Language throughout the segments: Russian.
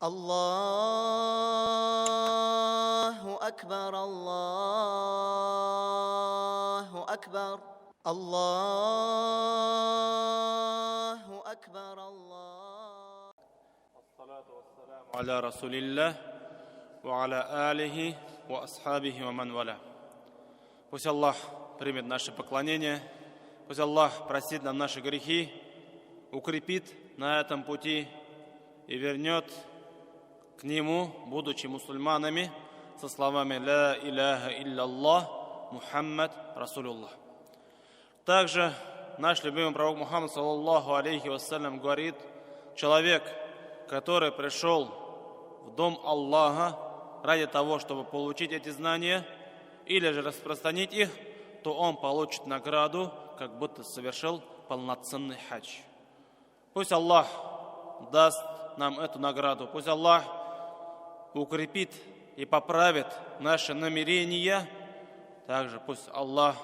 الله أكبر الله أكبر الله أكبر الله. Ассалату вассаляму аля Расулиллах ва аля алихи ва асхабихи ва ман валя. Пусть Аллах примет наше поклонение, пусть Аллах простит нам наши грехи, укрепит на этом пути и вернет к Нему, будучи мусульманами, со словами «Ла иляха илля-Аллах, Мухаммад Расулуллах». Также наш любимый пророк Мухаммад, саллаллаху алейхи вассалям, говорит: человек, который пришел в дом Аллаха ради того, чтобы получить эти знания или же распространить их, то он получит награду, как будто совершил полноценный хадж. Пусть Аллах даст нам эту награду, пусть Аллах укрепит и поправит наши намерения. Также пусть Аллах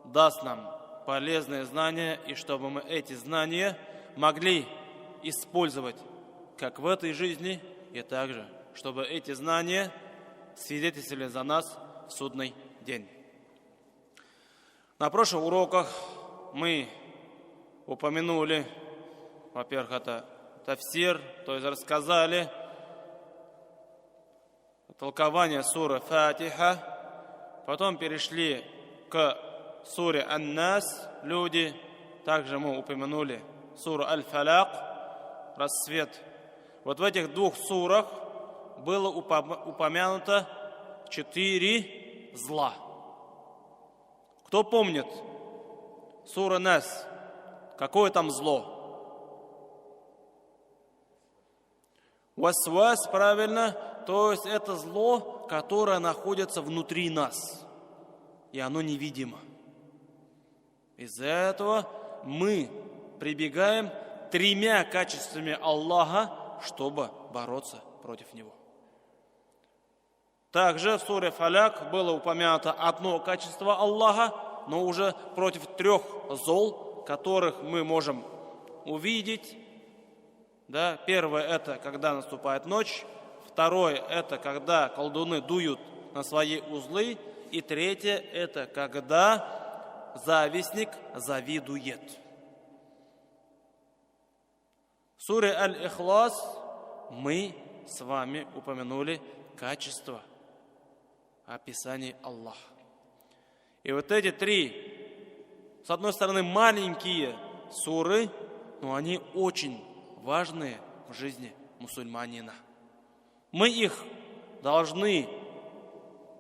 даст нам полезные знания, и чтобы мы эти знания могли использовать как в этой жизни, и также, чтобы эти знания свидетельствовали за нас в судный день. На прошлых уроках мы упомянули, во-первых, это тафсир, то есть рассказали толкование суры Фатиха, потом перешли к суре Ан-Нас, люди, также мы упомянули суру Аль-Фаляк, рассвет. Вот в этих двух сурах было упомянуто 4 зла. Кто помнит сура Нас? Какое там зло? Васвас, правильно, то есть это зло, которое находится внутри нас, и оно невидимо. Из-за этого мы прибегаем 3 качествами Аллаха, чтобы бороться против него. Также в суре Фаляк было упомянуто одно качество Аллаха, но уже против 3 зол, которых мы можем увидеть. Да, первое — это когда наступает ночь, второе — это когда колдуны дуют на свои узлы, и третье — это когда завистник завидует. В суре Аль-Ихлас мы с вами упомянули качество описания Аллаха. И вот эти 3, с одной стороны, маленькие суры, но они очень важные в жизни мусульманина. Мы их должны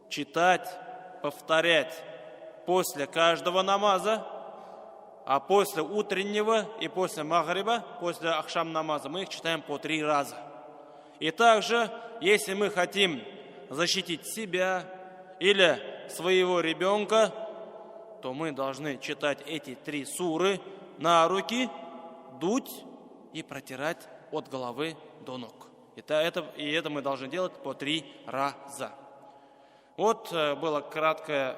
читать, повторять после каждого намаза, а после утреннего и после магриба, после ахшам намаза мы их читаем по 3 раза. И также, если мы хотим защитить себя или своего ребенка, то мы должны читать эти 3 суры на руки, дуть и протирать от головы до ног. И это мы должны делать по 3 раза. Вот было краткое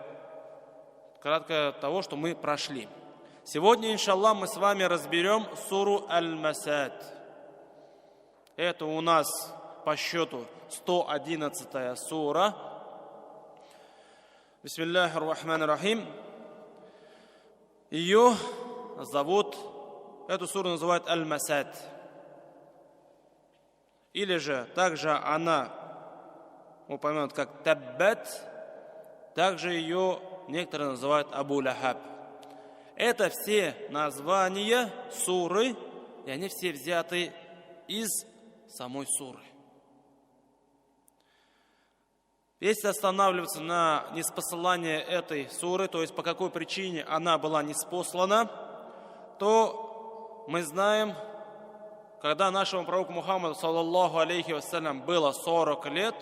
того, что мы прошли. Сегодня, иншаллах, мы с вами разберем суру Аль-Масад. Это у нас по счету 111-я сура. Бисмиллахи р-Рахмани р-Рахим. Ее зовут, эту суру называют Аль-Масад. Или же также она упомянута как Таббат, также ее некоторые называют Абу Лахаб. Это все названия суры, и они все взяты из самой суры. Если останавливаться на ниспосылании этой суры, то есть по какой причине она была ниспослана, то мы знаем, когда нашему пророку Мухаммаду, саллаллаху алейхи вассалям, было 40 лет,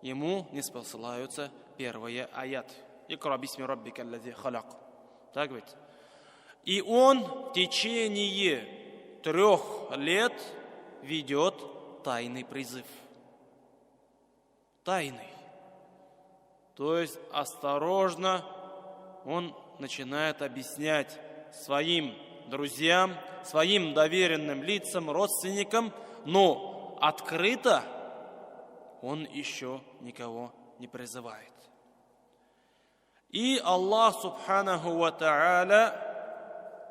ему ниспосылаются первые аят. Икра бисми раббика аллази халяк. Так ведь? И он в течение 3 лет ведет тайный призыв. Тайный. То есть осторожно он начинает объяснять своим друзьям, своим доверенным лицам, родственникам, но открыто он еще никого не призывает. И Аллах Субханаху ва Тааля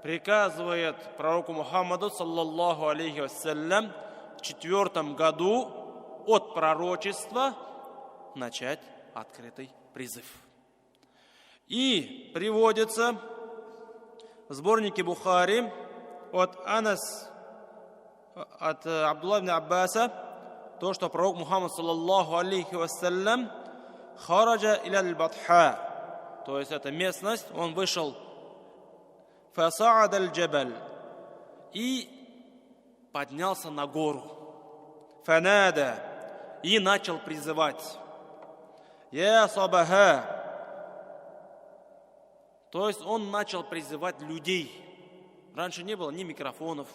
приказывает пророку Мухаммаду, саллаллаху алейхи вассалям, в 4 году от пророчества начать открытый призыв. И приводится в сборнике Бухари от Абдулла ибн Аббаса, то, что пророк Мухаммад, саллаллаху алейхи вассалям, хараджа иля бадха, то есть это местность, он вышел фасаад аль-джабаль и поднялся на гору, фанада, и начал призывать я сабаха, то есть он начал призывать людей. Раньше не было ни микрофонов,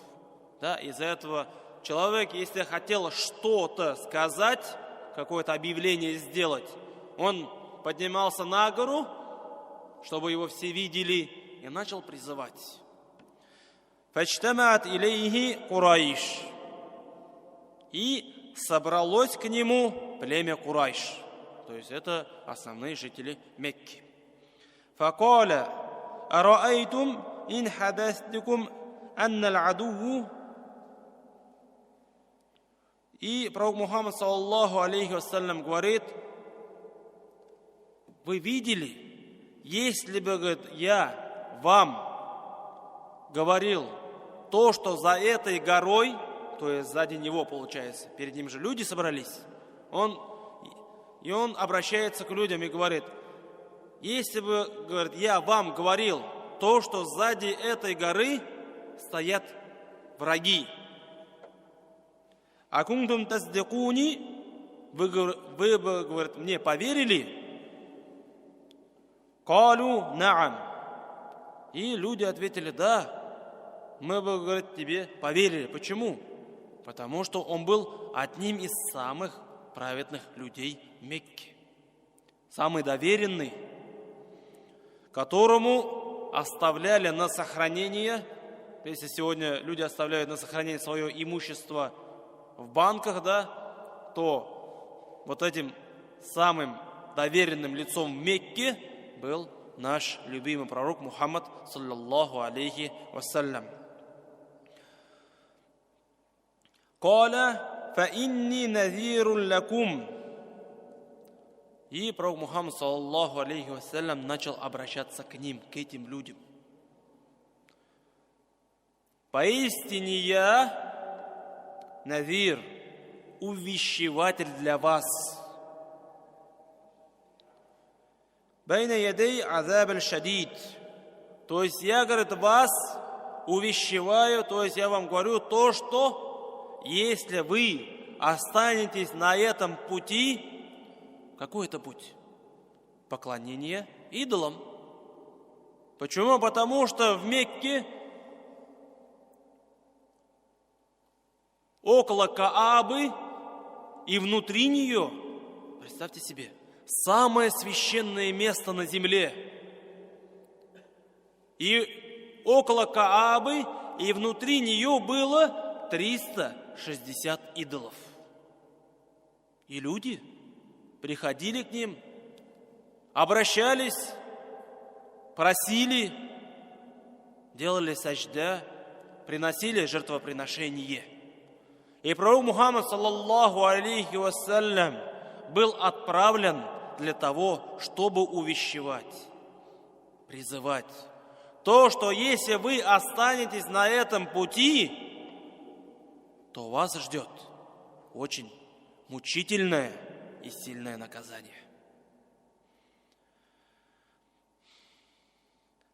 да, из-за этого человек, если хотел что-то сказать, какое-то объявление сделать, он поднимался на гору, чтобы его все видели, и начал призывать. «Фаджтамаат илейхи Курайш». И собралось к нему племя Курайш, то есть это основные жители Мекки. «Факаля араайтум ин хадастикум анна аль-адуву». И пророк Мухаммад, саллаллаху алейхи вассалям, говорит: вы видели, если бы, говорит, я вам говорил то, что за этой горой, то есть сзади него, получается, перед ним же люди собрались, он обращается к людям и говорит: если бы, говорит, я вам говорил то, что сзади этой горы стоят враги, акунтум таздикуни, вы бы, говорит, мне поверили? Калу наам. И люди ответили: да, мы бы, говорит, тебе поверили. Почему? Потому что он был одним из самых праведных людей Мекки, самый доверенный, которому оставляли на сохранение, если сегодня люди оставляют на сохранение свое имущество в банках, да, то вот этим самым доверенным лицом в Мекке был наш любимый пророк Мухаммад, саллаллаху алейхи вассалям. «Каля фа инни назирун лакум». И пророк Мухаммад, саллаллаху алейхи вассалям, начал обращаться к ним, к этим людям. «Поистине я назир, увещеватель для вас. Байна ядей азаб аль-шадид». То есть я, говорит, вас увещеваю, то есть я вам говорю то, что если вы останетесь на этом пути, какой это путь? Поклонение идолам. Почему? Потому что в Мекке около Каабы и внутри нее, представьте себе, самое священное место на земле. И около Каабы и внутри нее было 360 идолов. И люди приходили к ним, обращались, просили, делали саджда, приносили жертвоприношение. И пророк Мухаммад, саллаллаху алейхи вассалям, был отправлен для того, чтобы увещевать, призывать. То, что если вы останетесь на этом пути, то вас ждет очень мучительное и сильное наказание.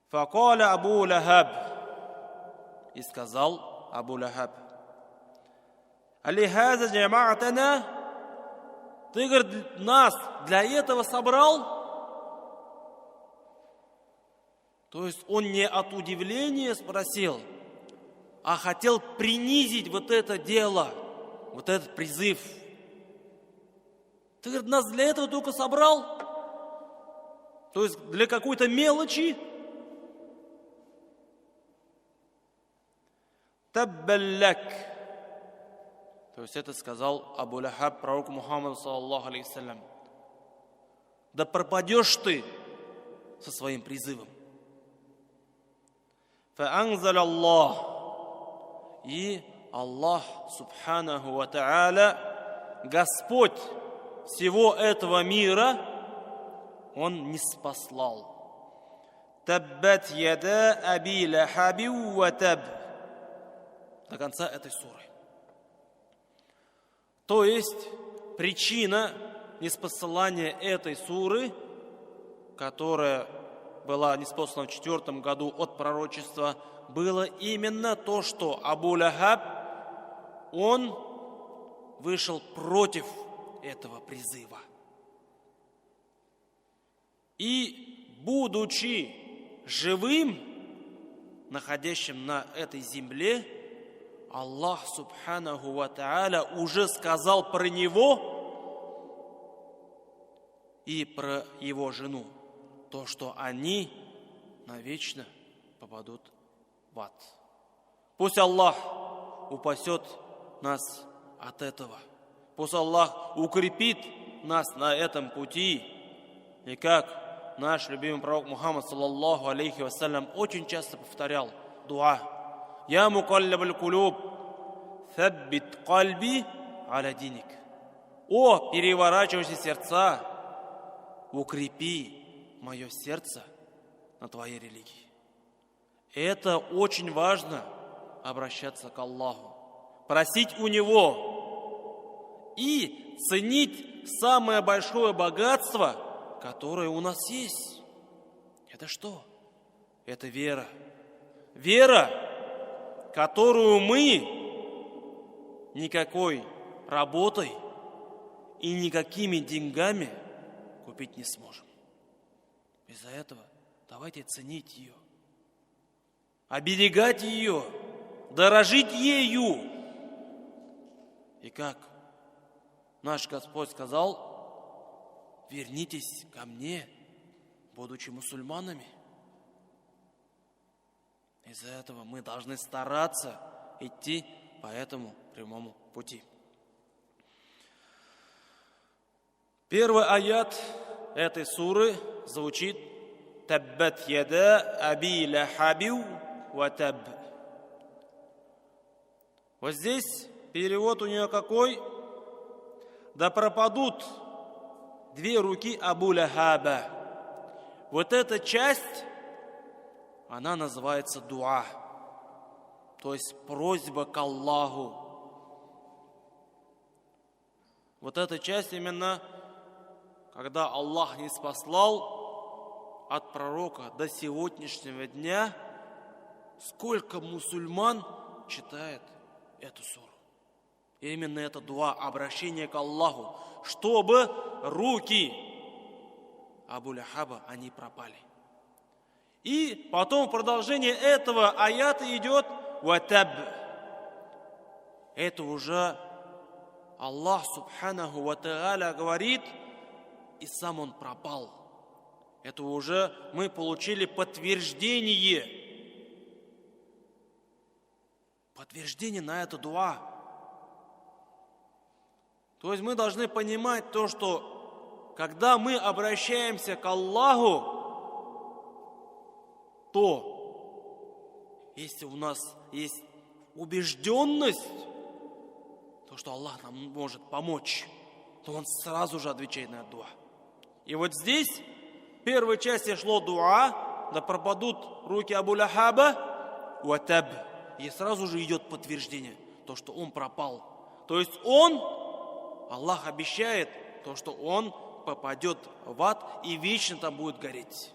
Факаля Абу Лахаб. И сказал Абу Лахаб: алихаза джама'атана, ты, говорит, нас для этого собрал? То есть он не от удивления спросил, а хотел принизить вот это дело, вот этот призыв. Ты, говорит, нас для этого только собрал? То есть для какой-то мелочи? Таббалляк. То есть это сказал Абу Лахаб пророку Мухаммаду, саллаллаху алейхиссалям. Да пропадешь ты со своим призывом. فأنزل الله. И Аллах, субханаху ва та'аля, Господь всего этого мира, Он не спаслал. Таббат яда аби лахаби ва таб. До конца этой суры. То есть причина неспослания этой суры, которая была ниспослана в 4 году от пророчества, было именно то, что Абу Лахаб, он вышел против этого призыва. И, будучи живым, находящим на этой земле, Аллах, субханаху ва та'аля, уже сказал про него и про его жену, то, что они навечно попадут в ад. Пусть Аллах упасет нас от этого. Пусть Аллах укрепит нас на этом пути. И как наш любимый пророк Мухаммад, саллаллаху алейхи вассалям, очень часто повторял дуа. Я мукаллибаль кулуб, тhabбит кальби аля диник. О, переворачивающие сердца, укрепи мое сердце на твоей религии. Это очень важно, обращаться к Аллаху, просить у Него и ценить самое большое богатство, которое у нас есть. Это что? Это вера. Вера, которую мы никакой работой и никакими деньгами купить не сможем. Из-за этого давайте ценить ее, оберегать ее, дорожить ею. И как наш Господь сказал, вернитесь ко мне, будучи мусульманами. Из-за этого мы должны стараться идти по этому прямому пути. Первый аят этой суры звучит «Таббат яда аби лахаби ва таб». Вот здесь перевод у нее какой? «Да пропадут две руки Абу Лахаба». Вот эта часть, она называется дуа, то есть просьба к Аллаху. Вот эта часть именно, когда Аллах не спаслал от пророка до сегодняшнего дня, сколько мусульман читает эту суру. И именно это дуа, обращение к Аллаху, чтобы руки Абу Лахаба, они пропали. И потом в продолжение этого аята идет «Ватаб». Это уже Аллах, субханаху ва та'аля, говорит, и сам он пропал. Это уже мы получили подтверждение на это дуа. То есть мы должны понимать то, что когда мы обращаемся к Аллаху, то если у нас есть убежденность, то, что Аллах нам может помочь, то Он сразу же отвечает на это дуа. И вот здесь в первой части шло дуа, да пропадут руки Абу Лахаба, ватаб. И сразу же идет подтверждение, то, что он пропал. То есть Аллах обещает, то, что он попадет в ад и вечно там будет гореть.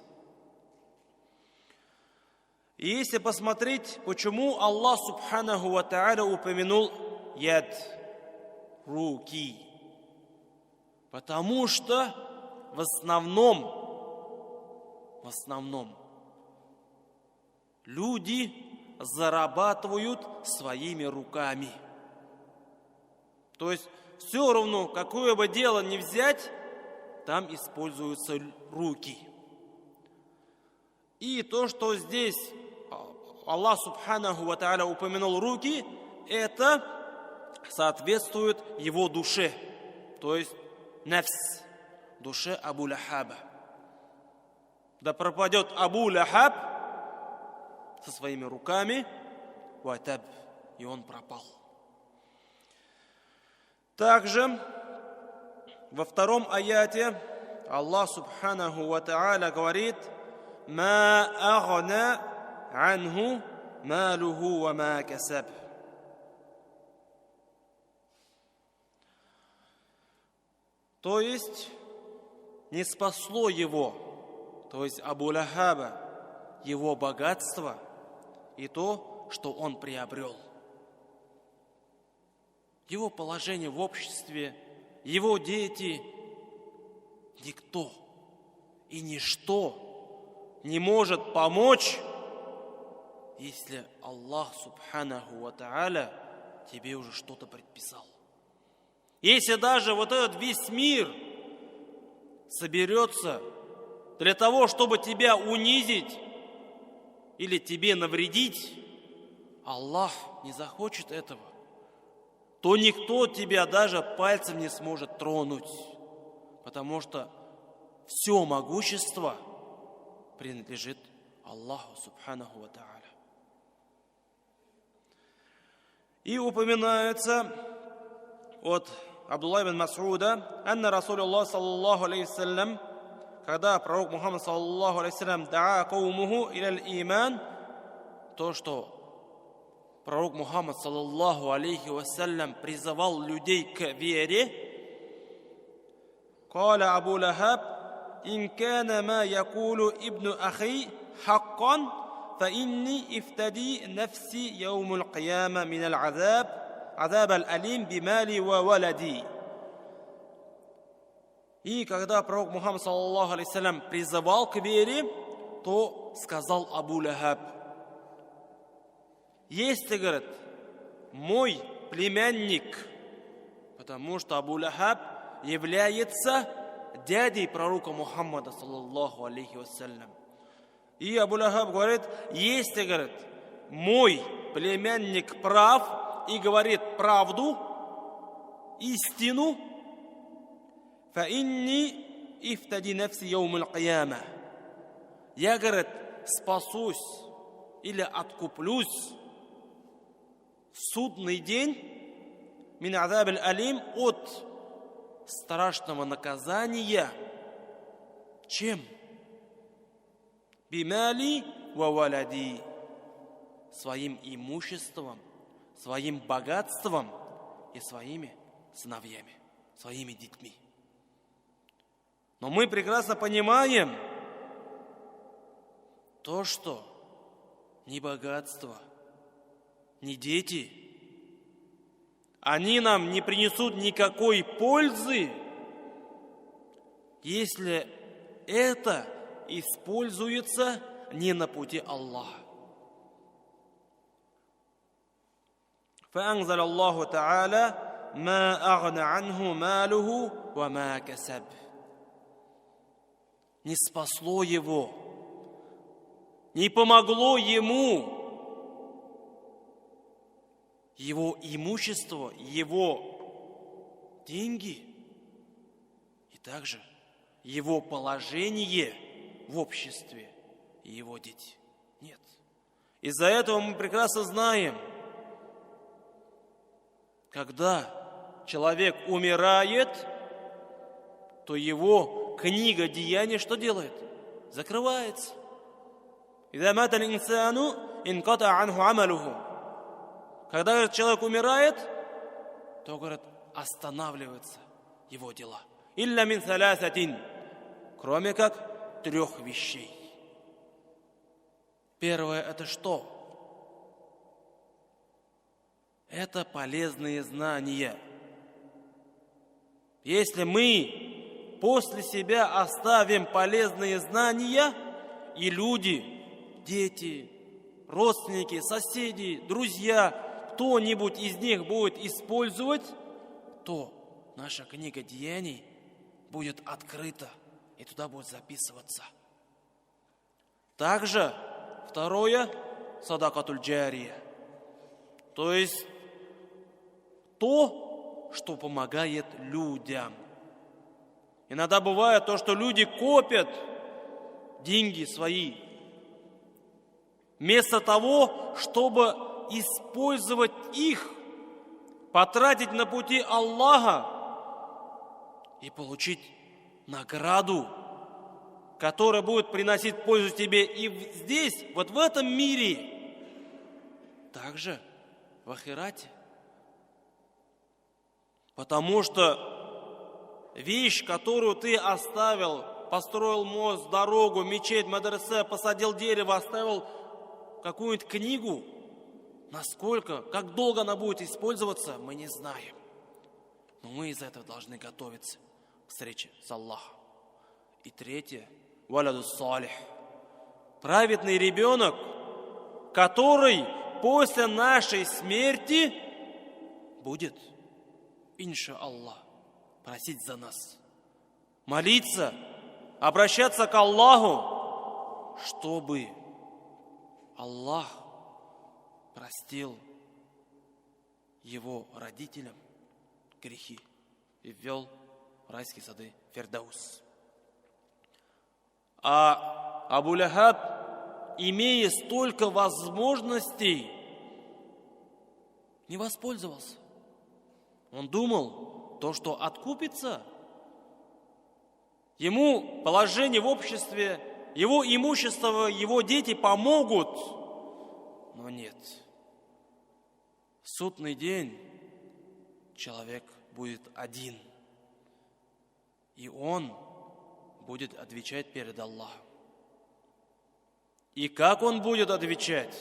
И если посмотреть, почему Аллах субханаху ва та'аля упомянул яд, руки. Потому что в основном люди зарабатывают своими руками. То есть все равно, какое бы дело ни взять, там используются руки. И то, что здесь Аллах субханаху ва та'аля упомянул руки, это соответствует его душе, то есть нафс, душе Абу Лахаба. Да пропадет Абу Лахаб со своими руками, ватаб, и он пропал. Также во втором аяте Аллах Субханаху ва Та'аля говорит: «Ма агна анху малуху ва ма касаб». То есть не спасло его, то есть Абу Лахаба, его богатство и то, что он приобрел. Его положение в обществе, его дети, никто и ничто не может помочь, если Аллах Субханаху ва Та'аля тебе уже что-то предписал. Если даже вот этот весь мир соберется для того, чтобы тебя унизить или тебе навредить, Аллах не захочет этого, то никто тебя даже пальцем не сможет тронуть, потому что все могущество принадлежит Аллаху Субханаху ва Та'аля. И упоминается от Абдулла ибн Мас'уда, анна Расулуллах саллаллаху алейхи вассалям, когда пророк Мухаммад саллаллаху алейхи вассалям даа каумуху илял иман, то, что пророк Мухаммад саллаллаху алейхи вассалям призывал людей к вере, каля Абу Лахаб: ин кана ма якулу ибну ахи хаккан, фа инни ифтади нафси яумул кияма минал азаб, азаб аль-алим бимали ва валади. И когда пророк Мухаммад саллаллаху алейхи вассалям призывал к вере, то сказал Абу Лахаб: если, говорит, мой племянник, потому что Абу Лахаб является дядей пророка Мухаммада саллаллаху алейхи вассалям. И Абу Лахаб говорит: если, говорит, мой племянник прав и говорит правду, истину, фа инни ифтади нафси яумул кияма, я, говорит, спасусь или откуплюсь в судный день мин азаб аль-алим, от страшного наказания. Чем? Бимали ва валади, своим имуществом, своим богатством и своими сыновьями, своими детьми. Но мы прекрасно понимаем то, что ни богатство, ни дети, они нам не принесут никакой пользы, если это используется не на пути Аллаха. فأنزل الله تعالى ما أغنى عنه ماله وما كسب. Не спасло его, не помогло ему его имущество, его деньги и также его положение в обществе и его дети. Нет. Из-за этого мы прекрасно знаем, когда человек умирает, то его книга деяний что делает? Закрывается. «Иза мата л-инсану инката анху амалуху». Когда человек умирает, то, говорят, останавливаются его дела. «Илля мин саласатин», кроме как 3 вещей. Первое — это что? Это полезные знания. Если мы после себя оставим полезные знания, и люди, дети, родственники, соседи, друзья, кто-нибудь из них будет использовать, то наша книга деяний будет открыта, и туда будет записываться. Также второе — садакатуль джария. То есть то, что помогает людям. Иногда бывает то, что люди копят деньги свои, вместо того, чтобы использовать их, потратить на пути Аллаха и получить награду, которая будет приносить пользу тебе и здесь, вот в этом мире, также в ахирате. Потому что вещь, которую ты оставил, построил мост, дорогу, мечеть, мадресе, посадил дерево, оставил какую-нибудь книгу, насколько, как долго она будет использоваться, мы не знаем. Но мы из-за этого должны готовиться к встрече с Аллахом. И третье, валяду салих, праведный ребенок, который после нашей смерти будет, иншаллах, просить за нас, молиться, обращаться к Аллаху, чтобы Аллах простил его родителям грехи и ввел в райские сады Фирдаус. А Абу Лахаб, имея столько возможностей, не воспользовался. Он думал, то, что откупится, ему положение в обществе, его имущество, его дети помогут. Но нет. В судный день человек будет один. И он будет отвечать перед Аллахом. И как он будет отвечать?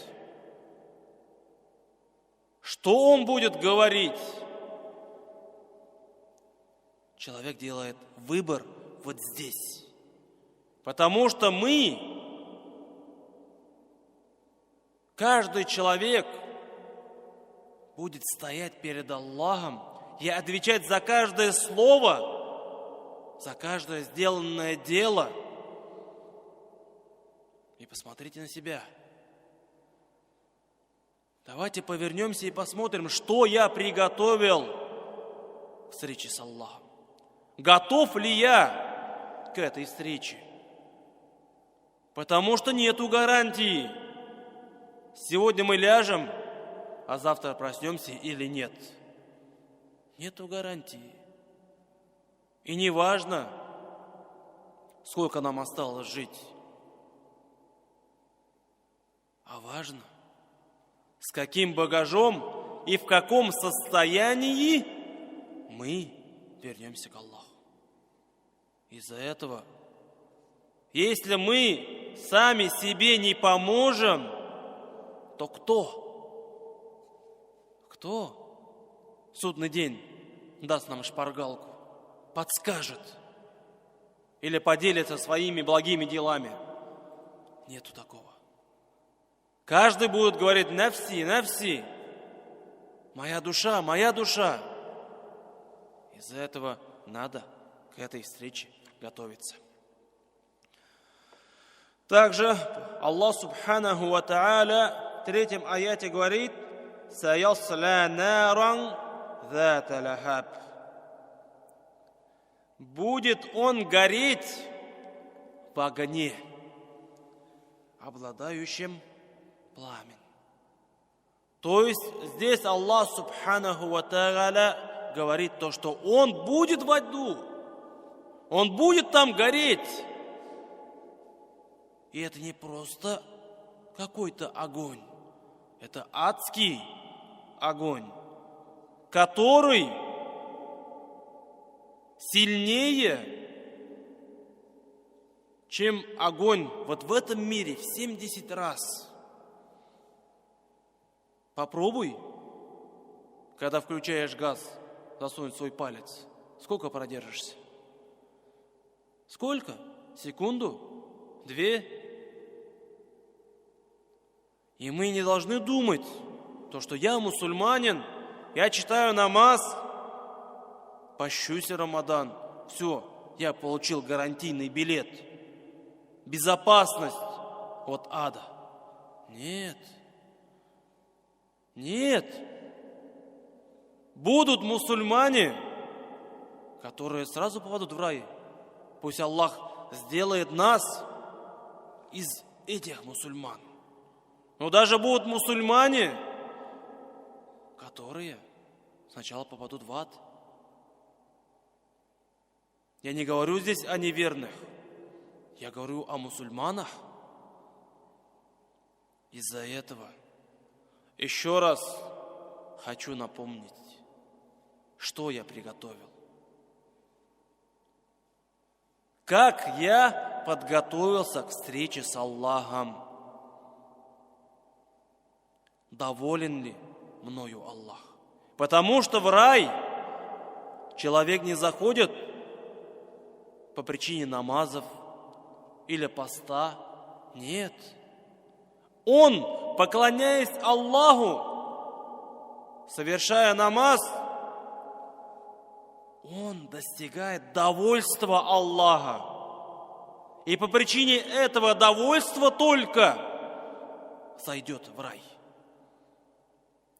Что он будет говорить? Человек делает выбор вот здесь. Потому что каждый человек будет стоять перед Аллахом и отвечать за каждое слово, за каждое сделанное дело. И посмотрите на себя. Давайте повернемся и посмотрим, что я приготовил к встрече с Аллахом. Готов ли я к этой встрече? Потому что нету гарантии. Сегодня мы ляжем, а завтра проснемся или нет. Нету гарантии. И не важно, сколько нам осталось жить. А важно, с каким багажом и в каком состоянии мы вернемся к Аллаху. Из-за этого, если мы сами себе не поможем, то кто? Кто в судный день даст нам шпаргалку, подскажет или поделится своими благими делами? Нету такого. Каждый будет говорить: нафси, нафси, моя душа, моя душа. Из-за этого надо к этой встрече готовиться. Также Аллах Субханаху ва Тааля в 3 аяте говорит: «Саясла наран зата лахаб». Будет он гореть в огне, обладающем пламенем. То есть здесь Аллах Субханаху ва Тааля говорит то, что он будет в аду, он будет там гореть. И это не просто какой-то огонь, это адский огонь, который сильнее, чем огонь вот в этом мире в 70 раз. Попробуй, когда включаешь газ, засунуть свой палец. Сколько продержишься? Сколько? Секунду? 2? И мы не должны думать, то, что я мусульманин, я читаю намаз, пощусь Рамадан, все, я получил гарантийный билет, безопасность от ада. Нет. Нет. будут мусульмане, которые сразу попадут в рай. Пусть Аллах сделает нас из этих мусульман. Но даже будут мусульмане, которые сначала попадут в ад. Я не говорю здесь о неверных, я говорю о мусульманах. Из-за этого еще раз хочу напомнить, что я приготовил. Как я подготовился к встрече с Аллахом. Доволен ли мною Аллах? Потому что в рай человек не заходит по причине намазов или поста. Нет. Он, поклоняясь Аллаху, совершая намаз, он достигает довольства Аллаха. И по причине этого довольства только сойдет в рай.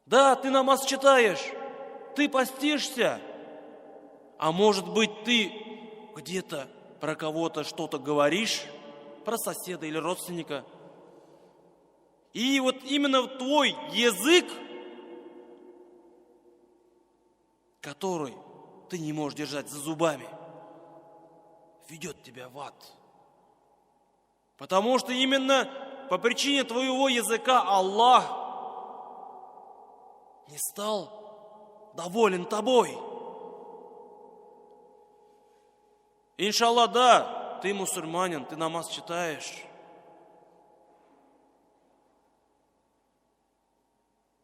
Да, ты намаз читаешь, ты постишься, а может быть ты где-то про кого-то что-то говоришь, про соседа или родственника. И вот именно твой язык, который ты не можешь держать за зубами, ведет тебя в ад. Потому что именно по причине твоего языка Аллах не стал доволен тобой. Иншаллах, да, ты мусульманин, ты намаз читаешь.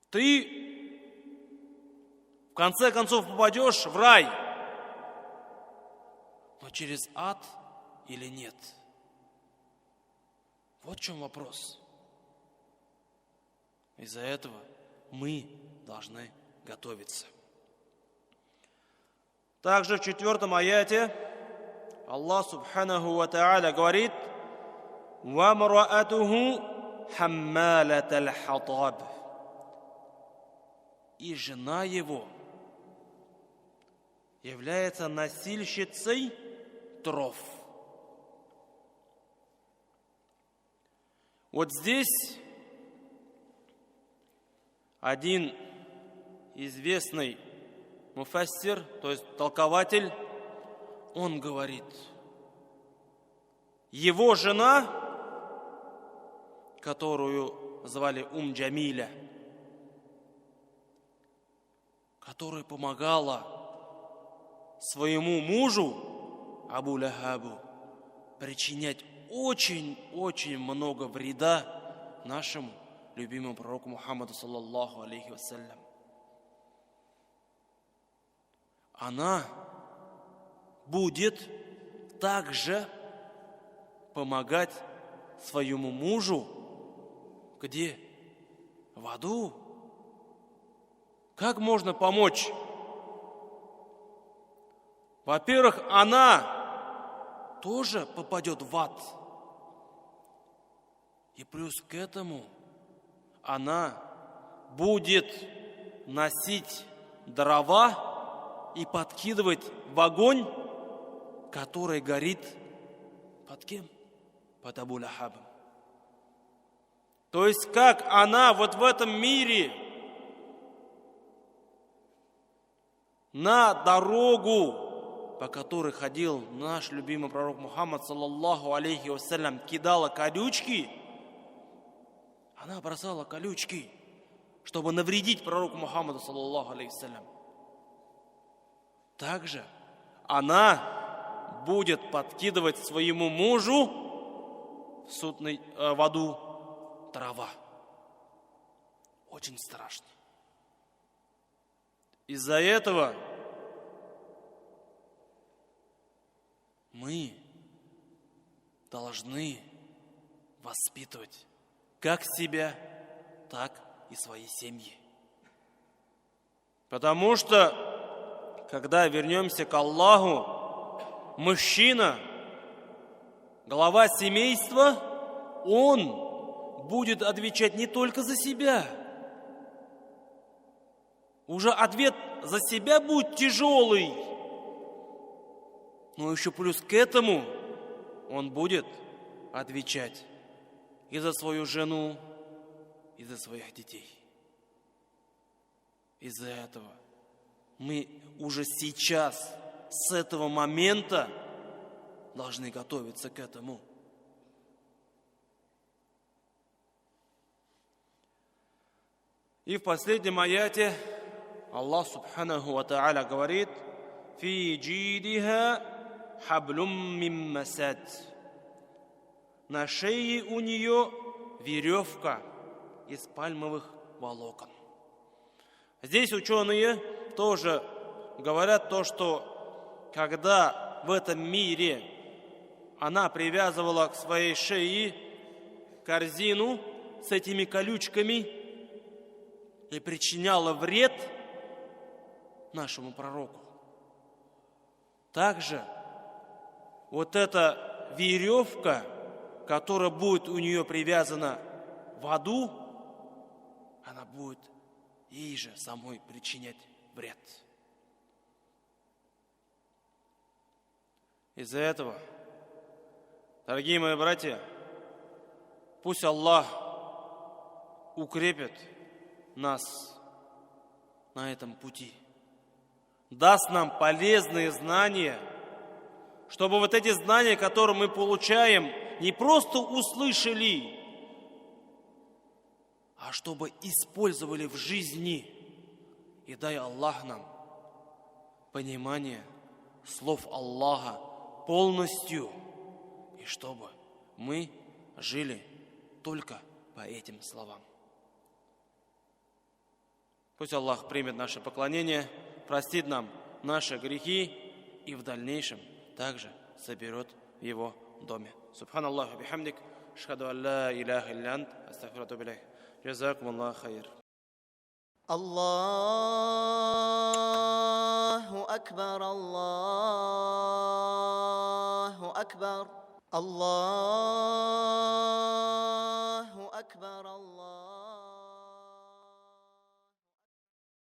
Ты в конце концов попадешь в рай. Но через ад или нет? Вот в чем вопрос. Из-за этого мы должны готовиться. Также в 4 аяте Аллах Субханаху ва Тааля говорит: «Вамраатуху хаммалаталь хатаб». И жена его является носильщицей дров. Вот здесь один известный муфассир, то есть толкователь, он говорит, его жена, которую звали Джамиля, которая помогала своему мужу Абу Лахабу причинять очень много вреда нашему любимому пророку Мухаммаду саллаллаху алейхи вассалям. Она будет также помогать своему мужу где? В аду. Как можно помочь? Во-первых, она тоже попадет в ад. И плюс к этому она будет носить дрова и подкидывать в огонь, который горит под кем? Под Абу Лахабом. То есть как она вот в этом мире на дорогу, по которой ходил наш любимый пророк Мухаммад саллаллаху алейхи вассалям, кидала колючки, она бросала колючки, чтобы навредить пророку Мухаммаду саллаллаху алейхи вассалям. Также она будет подкидывать своему мужу в аду трава. Очень страшно. Из-за этого мы должны воспитывать как себя, так и свои семьи. Потому что, когда вернемся к Аллаху, мужчина, глава семейства, он будет отвечать не только за себя. Уже ответ за себя будет тяжелый, но еще плюс к этому он будет отвечать и за свою жену, и за своих детей. Из-за этого мы уже сейчас, с этого момента, должны готовиться к этому. И в последнем аяте Аллах Субханаху ва Та'аля говорит: «Фи джидиха хаблум мин масад». На шее у нее веревка из пальмовых волокон. Здесь ученые тоже говорят то, что когда в этом мире она привязывала к своей шее корзину с этими колючками и причиняла вред нашему пророку, также вот эта веревка, которая будет у нее привязана в аду, она будет ей же самой причинять вред. Из-за этого, дорогие мои братья, пусть Аллах укрепит нас на этом пути, даст нам полезные знания, чтобы вот эти знания, которые мы получаем, не просто услышали, а чтобы использовали в жизни. И дай Аллах нам понимание слов Аллаха полностью, и чтобы мы жили только по этим словам. Пусть Аллах примет наше поклонение, простит нам наши грехи и в дальнейшем также соберет в Его доме. Субханаллаху бихамдик, ашхаду ан ла иляха илля ант, астагфирука ва атубу илейк. Джазакумуллаху хайр. الله أكبر الله أكبر الله